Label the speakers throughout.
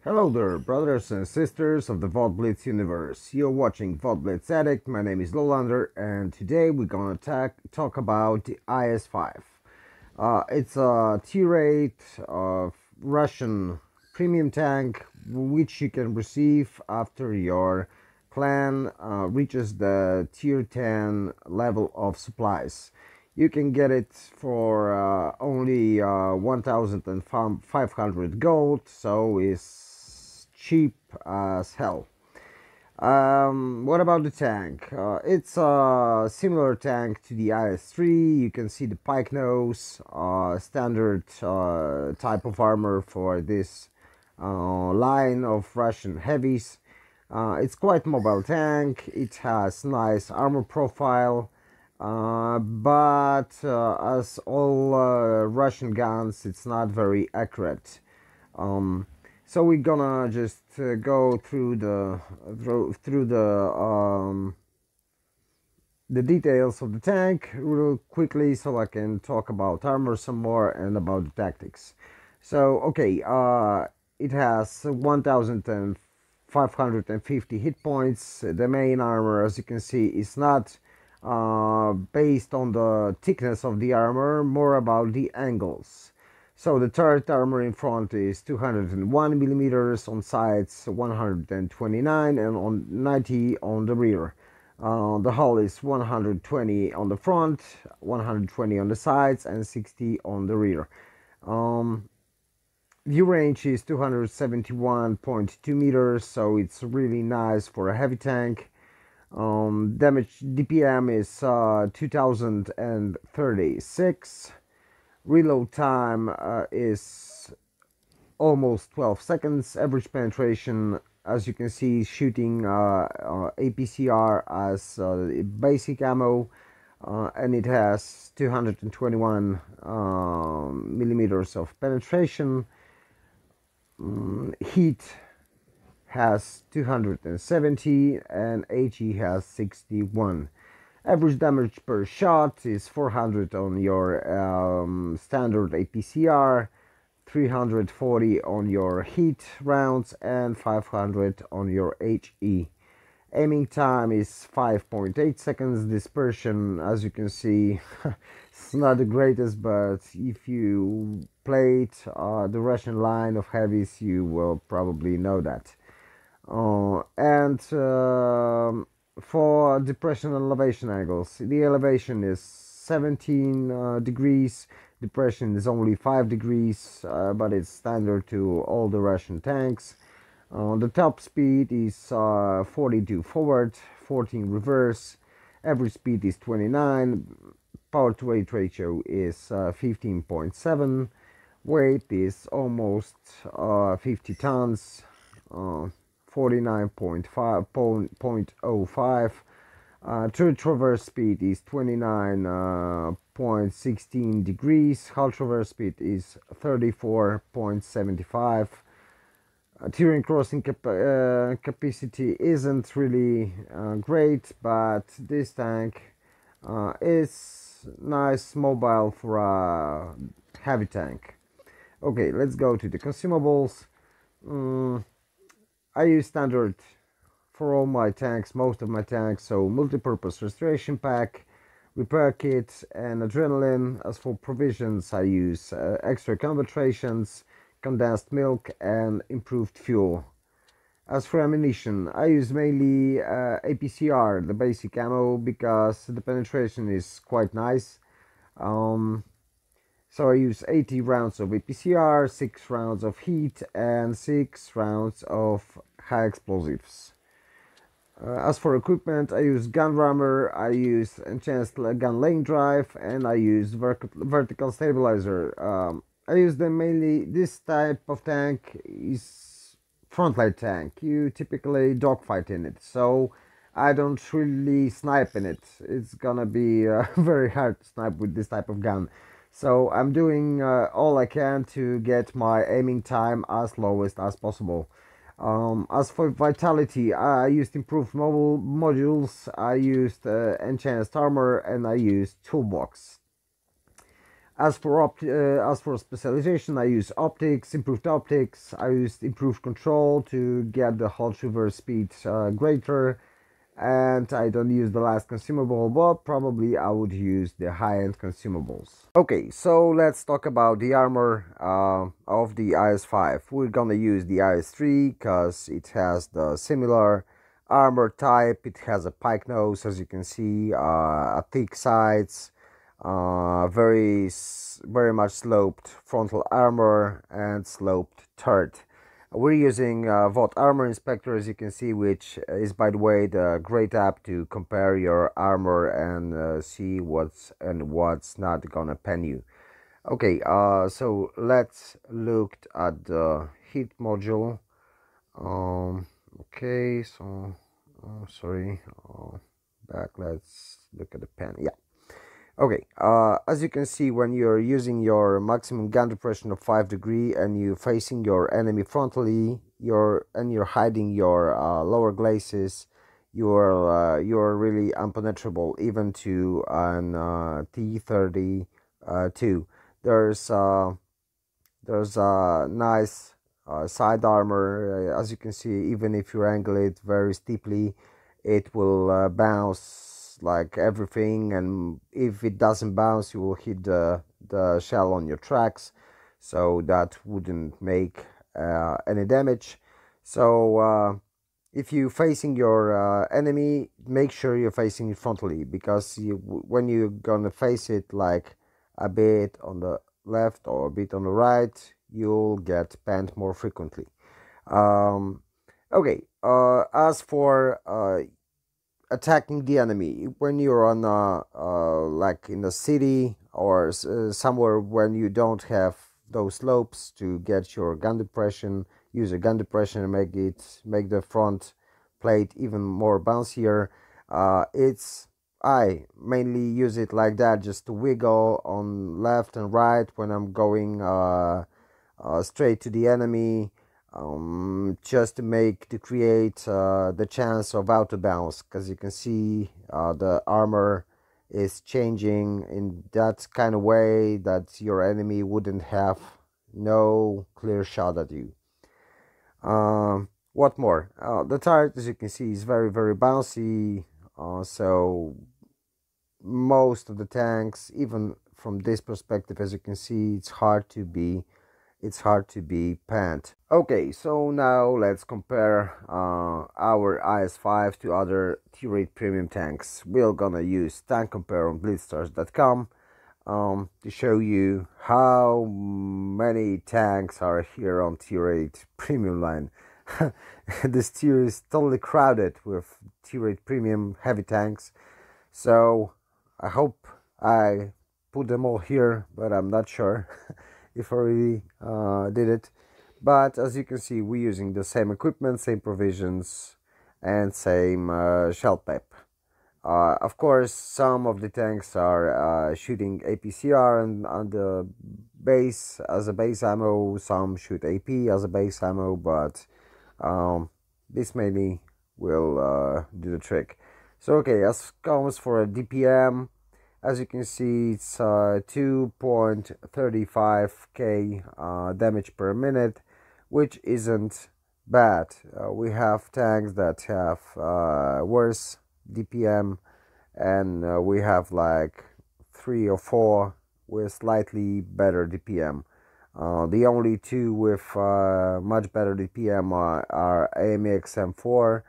Speaker 1: Hello there, brothers and sisters of the WoT Blitz universe. You're watching WoT Blitz Addict. My name is Lolander, and today we're gonna talk about the IS-5. It's a tier 8 of Russian premium tank, which you can receive after your clan reaches the tier 10 level of supplies. You can get it for only 1,500 gold, so it's cheap as hell. What about the tank? It's a similar tank to the IS-3. You can see the pike nose, standard type of armor for this line of Russian heavies. It's quite mobile tank. It has nice armor profile. But as all Russian guns, it's not very accurate. So we're gonna just go through the details of the tank real quickly, so I can talk about armor some more and about the tactics. So okay, it has 1,550 hit points. The main armor, as you can see, is not based on the thickness of the armor, more about the angles. So the turret armor in front is 201 millimeters, on sides 129, and on 90 on the rear. The hull is 120 on the front, 120 on the sides, and 60 on the rear. View range is 271.2 meters, so it's really nice for a heavy tank. Damage DPM is 2036. Reload time is almost 12 seconds. Average penetration, as you can see, shooting APCR as basic ammo, and it has 221 millimeters of penetration. Heat has 270 and HE has 61. Average damage per shot is 400 on your standard APCR, 340 on your heat rounds, and 500 on your HE. Aiming time is 5.8 seconds. Dispersion, as you can see, it's not the greatest, but if you played the Russian line of heavies, you will probably know that. And for depression and elevation angles, the elevation is 17 degrees, depression is only 5 degrees, but it's standard to all the Russian tanks. The top speed is 42 forward, 14 reverse, average speed is 29, power to weight ratio is 15.7, weight is almost 50 tons, 49.05. True traverse speed is 29.16 degrees. Hull traverse speed is 34.75. Tearing crossing capacity isn't really great, but this tank is nice mobile for a heavy tank. Okay, let's go to the consumables. I use standard for all my tanks, most of my tanks, so multi-purpose restoration pack, repair kit, and adrenaline. As for provisions, I use extra combat rations, condensed milk, and improved fuel. As for ammunition, I use mainly APCR, the basic ammo, because the penetration is quite nice. So I use 80 rounds of APCR, 6 rounds of heat, and 6 rounds of high explosives. As for equipment, I use gun rammer, I use enhanced gun lane drive, and I use vertical stabilizer. I use them mainly. This type of tank is frontline tank. You typically dogfight in it, so I don't really snipe in it. It's gonna be very hard to snipe with this type of gun. So I'm doing all I can to get my aiming time as lowest as possible. As for vitality, I used improved mobile modules, I used enhanced armor, and I used toolbox. As for specialization, I use optics, improved optics. I used improved control to get the hold reverse speed greater, and I don't use the last consumable, but probably I would use the high-end consumables. Okay, so let's talk about the armor of the IS-5. We're gonna use the IS-3 because it has the similar armor type. It has a pike nose, as you can see, a thick sides, very much sloped frontal armor and sloped turret. We're using WoT Armor Inspector, as you can see, which is, by the way, the great app to compare your armor and see what's not gonna pen you. Okay, so let's look at the heat module. Okay, so sorry, back. Let's look at the pen. Yeah. Okay, as you can see, when you're using your maximum gun depression of 5 degree and you facing your enemy frontally, you're hiding your lower glacis, you're really impenetrable even to an T-32. There's a nice side armor, as you can see. Even if you angle it very steeply, it will bounce like everything, and if it doesn't bounce, you will hit the shell on your tracks, so that wouldn't make any damage. So if you facing your enemy, make sure you're facing it frontally, because when you're gonna face it like a bit on the left or a bit on the right, you'll get panned more frequently. Okay, as for attacking the enemy, when you're on like in the city or somewhere when you don't have those slopes to get your gun depression, use a gun depression and make the front plate even more bouncier. I mainly use it like that, just to wiggle on left and right when I'm going straight to the enemy, just to create the chance of out of bounds, because you can see the armor is changing in that kind of way that your enemy wouldn't have no clear shot at you. What more? The turret, as you can see, is very bouncy, so most of the tanks, even from this perspective, as you can see, it's hard to be panned. Okay, so now let's compare our IS-5 to other T-Rate premium tanks. We're gonna use tank compare on blitzstars.com to show you how many tanks are here on T-Rate premium line. This tier is totally crowded with T-Rate premium heavy tanks, so I hope I put them all here, but I'm not sure if I really did it. But as you can see, we're using the same equipment, same provisions, and same shell pep. Of course, some of the tanks are shooting APCR and on the base as a base ammo. Some shoot AP as a base ammo, but this mainly will do the trick. So okay, as comes for a DPM, as you can see, it's 2.35k damage per minute, which isn't bad. We have tanks that have worse DPM, and we have like 3 or 4 with slightly better DPM. The only two with much better DPM are AMX M4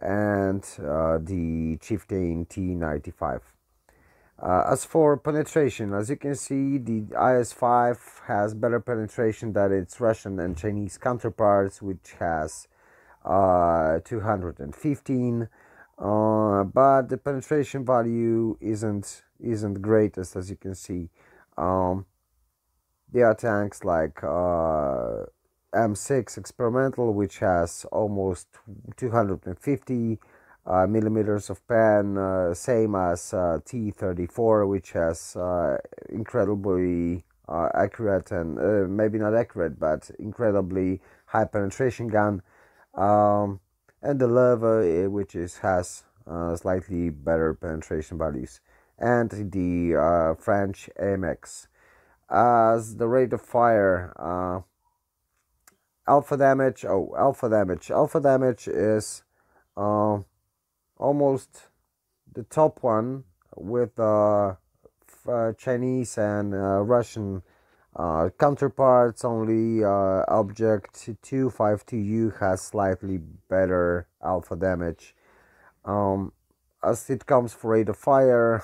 Speaker 1: and the Chieftain T95. As for penetration, as you can see, the IS-5 has better penetration than its Russian and Chinese counterparts, which has 215, but the penetration value isn't greatest, as you can see. There are tanks like M6 Experimental, which has almost 250 millimeters of pen, same as T-34, which has incredibly accurate and maybe not accurate, but incredibly high penetration gun, and the Lever, which has slightly better penetration values, and the French AMX. as the rate of fire. Alpha damage. Oh, alpha damage. Alpha damage is almost the top one with Chinese and Russian counterparts. Only Object 252U has slightly better alpha damage. As it comes for rate of fire,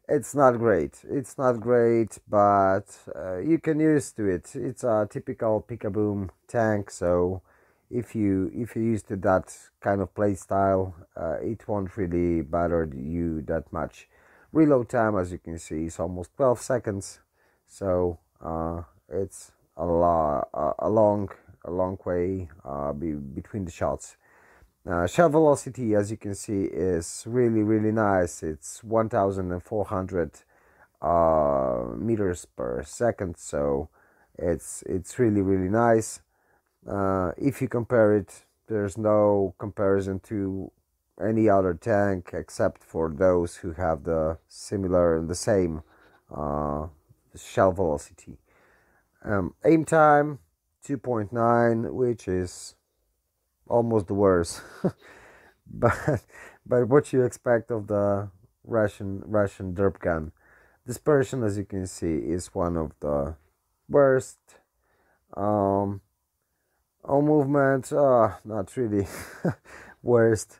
Speaker 1: it's not great. It's not great, but you can use to it. It's a typical pick-a-boom tank, so if you used to that kind of play style, it won't really bother you that much. Reload time, as you can see, is almost 12 seconds, so it's a long way between the shots. Shell velocity, as you can see, is really nice. It's 1,400 meters per second, so it's really nice. If you compare it, there's no comparison to any other tank except for those who have the same shell velocity. Aim time 2.9, which is almost the worst. but what you expect of the Russian derp gun. Dispersion, as you can see, is one of the worst. All movement, not really worst.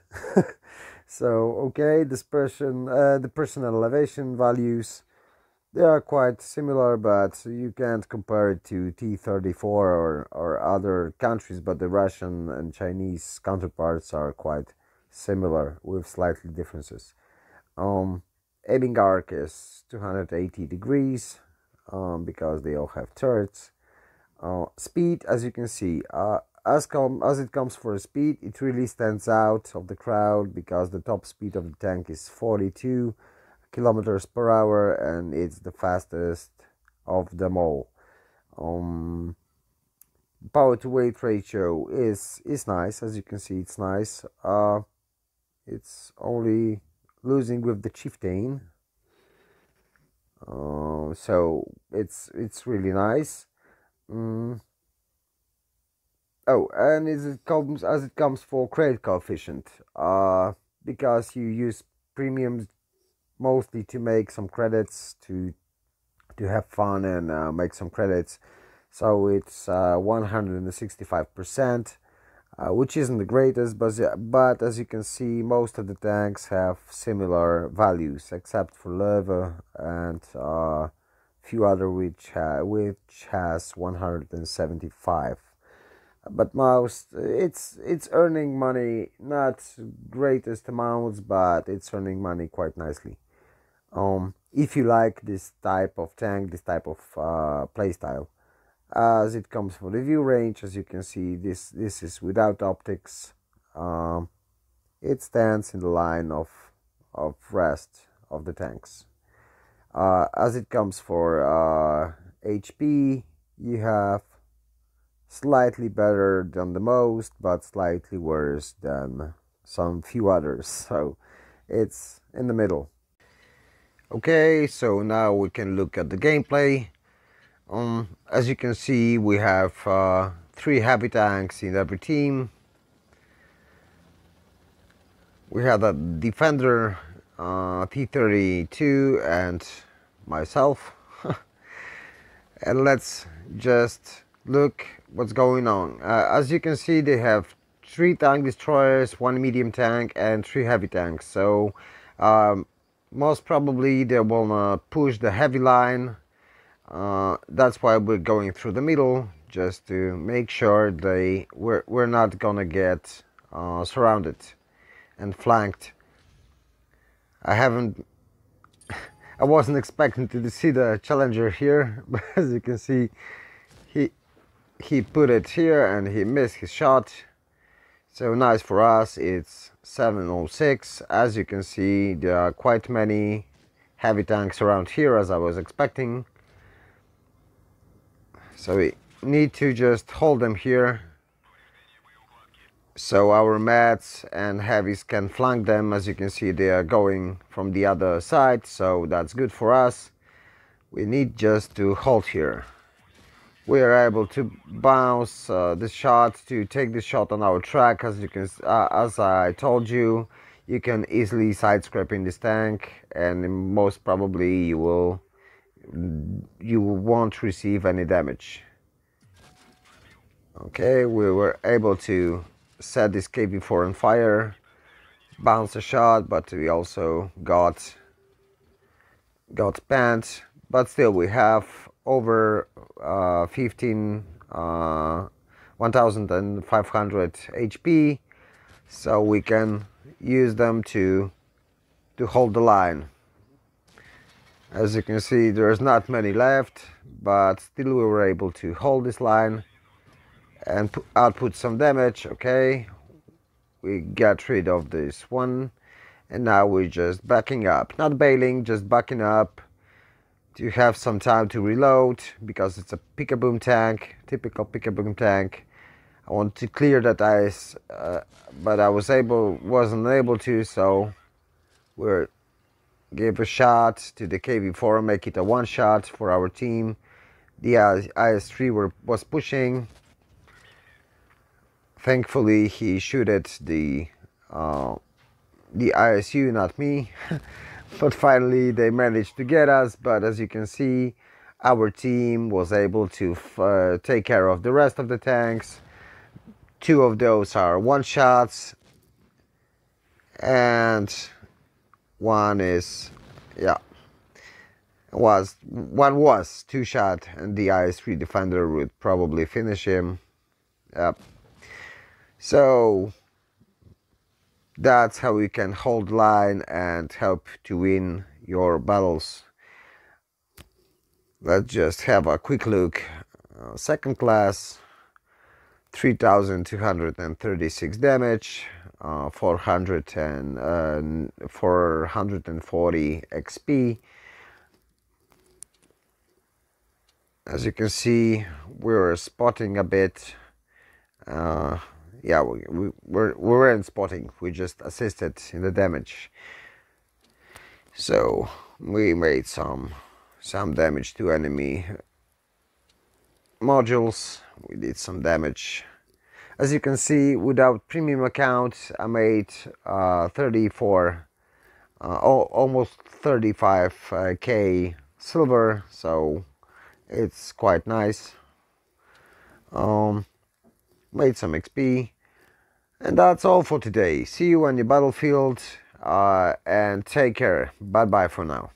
Speaker 1: So okay, dispersion, the personal elevation values, they are quite similar, but you can't compare it to T-34 or other countries, but the Russian and Chinese counterparts are quite similar with slightly differences. Aiming arc is 280 degrees because they all have turrets. Speed, as you can see, as it comes for speed, it really stands out of the crowd because the top speed of the tank is 42 kilometers per hour, and it's the fastest of them all. Power to weight ratio is nice, as you can see. It's nice. It's only losing with the Chieftain, so it's really nice. Oh, and as it comes for credit coefficient, because you use premiums mostly to make some credits, to have fun and make some credits, so it's 165%, which isn't the greatest, but as you can see, most of the tanks have similar values except for Löwe and few other which has 175. But most, it's earning money, not greatest amounts, but it's earning money quite nicely. If you like this type of tank, this type of playstyle, as it comes for the view range, as you can see, this is without optics. It stands in the line of rest of the tanks. As it comes for HP, you have slightly better than the most, but slightly worse than some few others, so it's in the middle. Okay, so now we can look at the gameplay. As you can see, we have 3 heavy tanks in every team. We have a defender, T-32, and myself. And let's just look what's going on. As you can see, they have 3 tank destroyers, 1 medium tank, and 3 heavy tanks. So most probably they will push the heavy line. That's why we're going through the middle, just to make sure we're not gonna get surrounded and flanked. I wasn't expecting to see the Challenger here, but as you can see, he put it here and he missed his shot. So nice for us. It's 706. As you can see, there are quite many heavy tanks around here, as I was expecting. So we need to just hold them here, so our mats and heavies can flank them. As you can see, they are going from the other side, so that's good for us. We need just to hold here. We are able to bounce this shot, to take this shot on our track. As you can, as I told you, you can easily side scrape in this tank, and most probably you won't receive any damage. Okay, we were able to set this KV4 on fire, bounce a shot, but we also got spent. But still, we have over 1500 HP, so we can use them to hold the line. As you can see, there's not many left, but still we were able to hold this line and output some damage. Okay, we got rid of this one, and now we're just backing up, not bailing, just backing up to have some time to reload, because it's a pick-a-boom tank, typical pick-a-boom tank. I want to clear that ice, but I wasn't able to, so we gave a shot to the KV4, make it a one shot for our team. The IS-3 was pushing. Thankfully, he shooted the ISU, not me. But finally, they managed to get us. But as you can see, our team was able to take care of the rest of the tanks. 2 of those are one shots, and one was 2 shot, and the IS-3 defender would probably finish him. Yep. So that's how you can hold line and help to win your battles. Let's just have a quick look. Second class, 3236 damage, 440 XP. As you can see, we're spotting a bit. Yeah, we weren't spotting, we just assisted in the damage. So we made some damage to enemy modules. We did some damage. As you can see, without premium account, I made 34, almost 35k silver, so it's quite nice. Made some XP, and that's all for today. See you on the battlefield, and take care. Bye bye for now.